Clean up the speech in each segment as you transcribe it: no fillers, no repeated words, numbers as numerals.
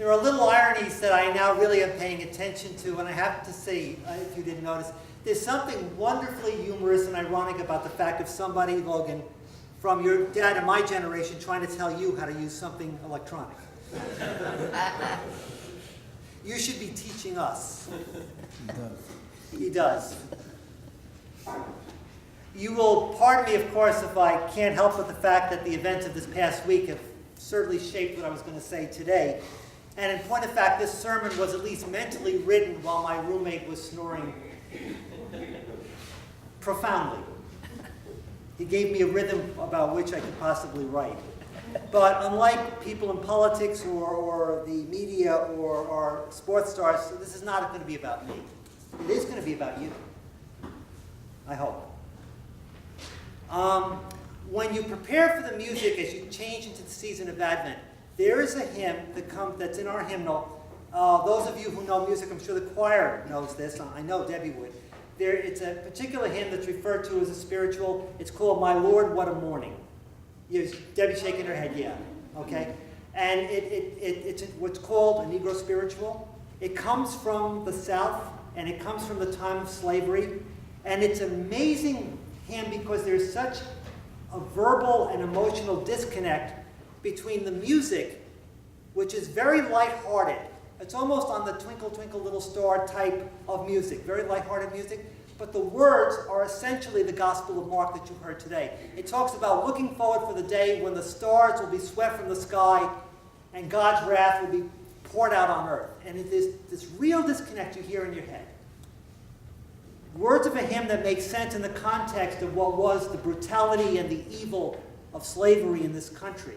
There are little ironies that I now really am paying attention to, and I have to say, if you didn't notice, there's something wonderfully humorous and ironic about the fact of somebody, Logan, from your dad and my generation trying to tell you how to use something electronic. You should be teaching us. He does. You will pardon me, of course, if I can't help with the fact that the events of this past week have certainly shaped what I was going to say today. And in point of fact, this sermon was at least mentally written while my roommate was snoring profoundly. He gave me a rhythm about which I could possibly write. But unlike people in politics or the media or sports stars, this is not going to be about me. It is going to be about you. I hope. When you prepare for the music as you change into the season of Advent, there is a hymn that's in our hymnal. Those of you who know music, I'm sure the choir knows this. I know Debbie would. It's a particular hymn that's referred to as a spiritual. It's called My Lord, What a Morning. Debbie's shaking her head, yeah. Okay? And it's what's called a Negro spiritual. It comes from the South, and it comes from the time of slavery. And it's an amazing hymn because there's such a verbal and emotional disconnect between the music, which is very lighthearted. It's almost on the Twinkle, Twinkle, Little Star type of music, very lighthearted music. But the words are essentially the Gospel of Mark that you heard today. It talks about looking forward for the day when the stars will be swept from the sky and God's wrath will be poured out on earth. And it is this real disconnect you hear in your head. Words of a hymn that make sense in the context of what was the brutality and the evil of slavery in this country.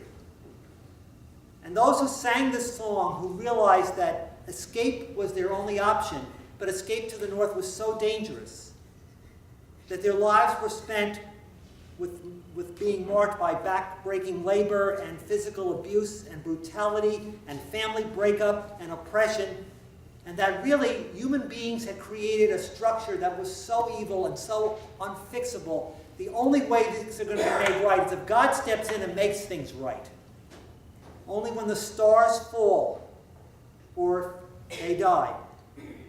And those who sang this song, who realized that escape was their only option, but escape to the north was so dangerous, that their lives were spent with being marked by back-breaking labor and physical abuse and brutality and family breakup and oppression, and that really human beings had created a structure that was so evil and so unfixable. The only way things are going to be made right is if God steps in and makes things right. Only when the stars fall or they die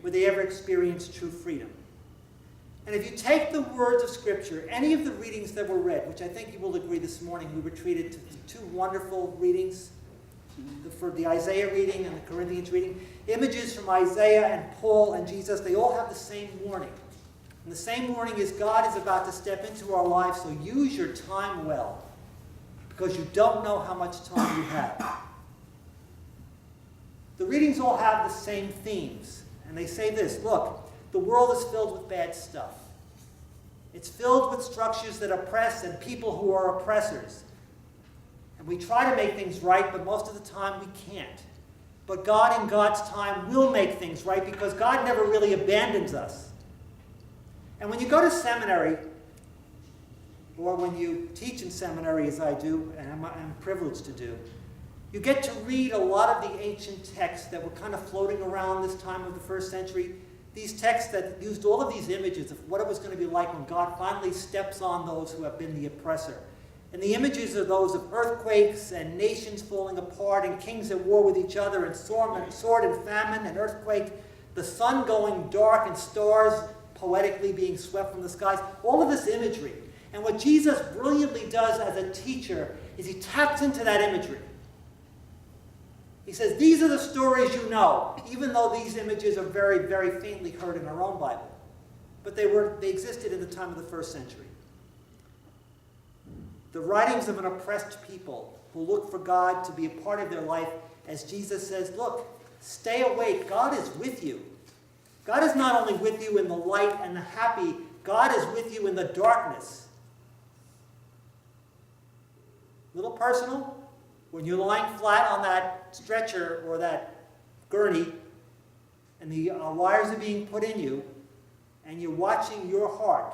would they ever experience true freedom. And if you take the words of Scripture, any of the readings that were read, which I think you will agree this morning, we were treated to two wonderful readings, for the Isaiah reading and the Corinthians reading, images from Isaiah and Paul and Jesus, they all have the same warning. And the same warning is God is about to step into our lives, so use your time well, because you don't know how much time you have. The readings all have the same themes, and they say this: look, the world is filled with bad stuff. It's filled with structures that oppress and people who are oppressors. And we try to make things right, but most of the time we can't. But God in God's time will make things right, because God never really abandons us. And when you go to seminary, or when you teach in seminary, as I do, and I'm privileged to do, you get to read a lot of the ancient texts that were kind of floating around this time of the first century. These texts that used all of these images of what it was going to be like when God finally steps on those who have been the oppressor. And the images are those of earthquakes and nations falling apart and kings at war with each other and sword and famine and earthquake, the sun going dark and stars poetically being swept from the skies. All of this imagery. And what Jesus brilliantly does as a teacher is he taps into that imagery. He says, these are the stories you know, even though these images are very, very faintly heard in our own Bible. But they existed in the time of the first century. The writings of an oppressed people who look for God to be a part of their life, as Jesus says, look, stay awake. God is with you. God is not only with you in the light and the happy, God is with you in the darkness. Little personal, when you're lying flat on that stretcher or that gurney, and the wires are being put in you, and you're watching your heart,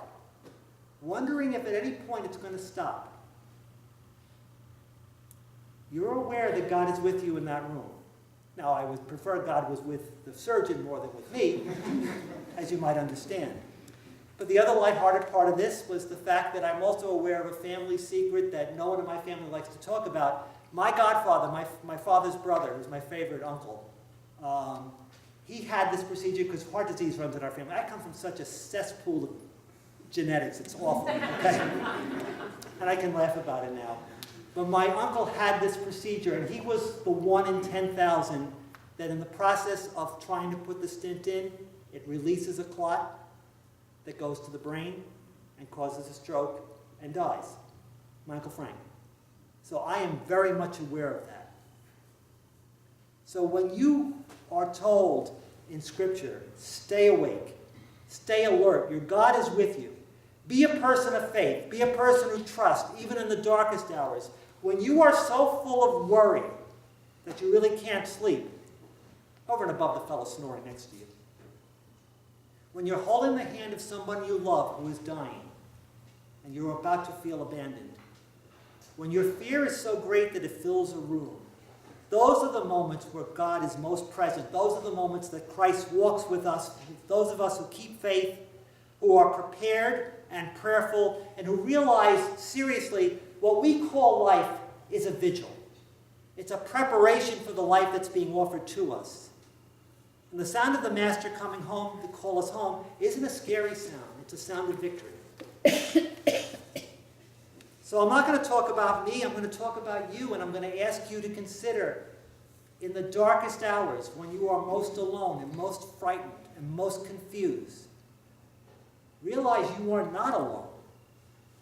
wondering if at any point it's going to stop. You're aware that God is with you in that room. Now, I would prefer God was with the surgeon more than with me, as you might understand. But the other lighthearted part of this was the fact that I'm also aware of a family secret that no one in my family likes to talk about. My godfather, my father's brother, who's my favorite uncle, He had this procedure because heart disease runs in our family. I come from such a cesspool of genetics, it's awful, okay? And I can laugh about it now. But my uncle had this procedure, and he was the 1 in 10,000 that in the process of trying to put the stent in, it releases a clot that goes to the brain and causes a stroke and dies. My Uncle Frank. So I am very much aware of that. So when you are told in Scripture, stay awake, stay alert, your God is with you, be a person of faith, be a person who trusts, even in the darkest hours. When you are so full of worry that you really can't sleep, over and above the fellow snoring next to you, when you're holding the hand of someone you love who is dying, and you're about to feel abandoned, when your fear is so great that it fills a room, those are the moments where God is most present. Those are the moments that Christ walks with us, those of us who keep faith, who are prepared and prayerful, and who realize seriously what we call life is a vigil. It's a preparation for the life that's being offered to us. And the sound of the Master coming home to call us home isn't a scary sound. It's a sound of victory. So I'm not going to talk about me. I'm going to talk about you, and I'm going to ask you to consider in the darkest hours when you are most alone and most frightened and most confused, realize you are not alone.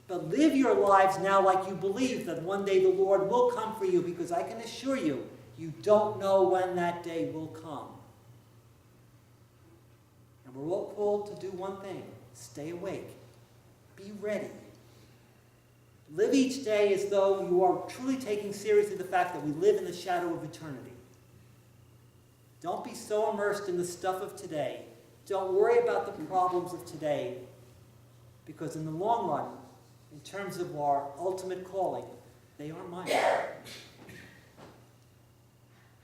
But live your lives now like you believe that one day the Lord will come for you, because I can assure you, you don't know when that day will come. And we're all called to do one thing: stay awake. Be ready. Live each day as though you are truly taking seriously the fact that we live in the shadow of eternity. Don't be so immersed in the stuff of today. Don't worry about the problems of today, because in the long run, in terms of our ultimate calling, they are mine.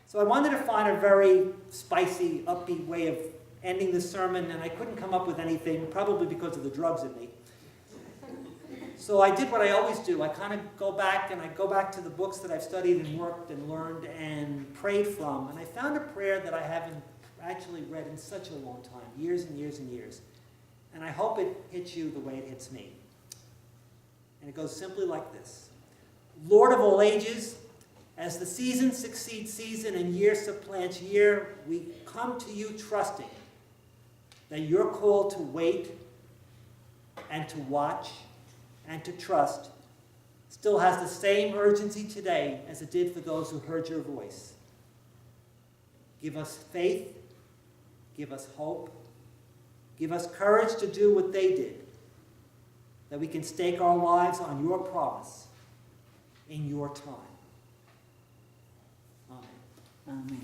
So I wanted to find a very spicy, upbeat way of ending the sermon, and I couldn't come up with anything, probably because of the drugs in me. So I did what I always do. I kind of go back to the books that I've studied and worked and learned and prayed from. And I found a prayer that I haven't actually read in such a long time, years and years and years. And I hope it hits you the way it hits me. And it goes simply like this: Lord of all ages, as the season succeeds season and year supplants year, we come to you trusting that your call to wait and to watch and to trust still has the same urgency today as it did for those who heard your voice. Give us faith, give us hope, give us courage to do what they did, that we can stake our lives on your promise in your time. Amen. Amen.